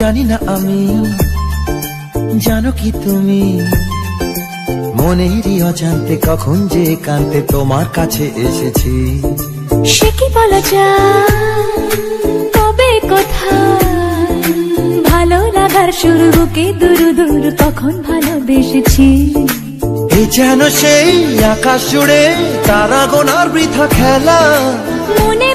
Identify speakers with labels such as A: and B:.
A: জানি না আমি, জানো কি তুমি, মনেরই অজান্তে কখন যে কান্তে তোমার কাছে এসেছি।
B: সে কি বলা যায়, তবে কোথায় ভালো লাগার শুরু, বুকে দূর দূর কখন ভালোবেসেছি।
A: এই যেন সেই আকাশ জুড়ে তারা গোনার বৃথা খেলা,
B: মনে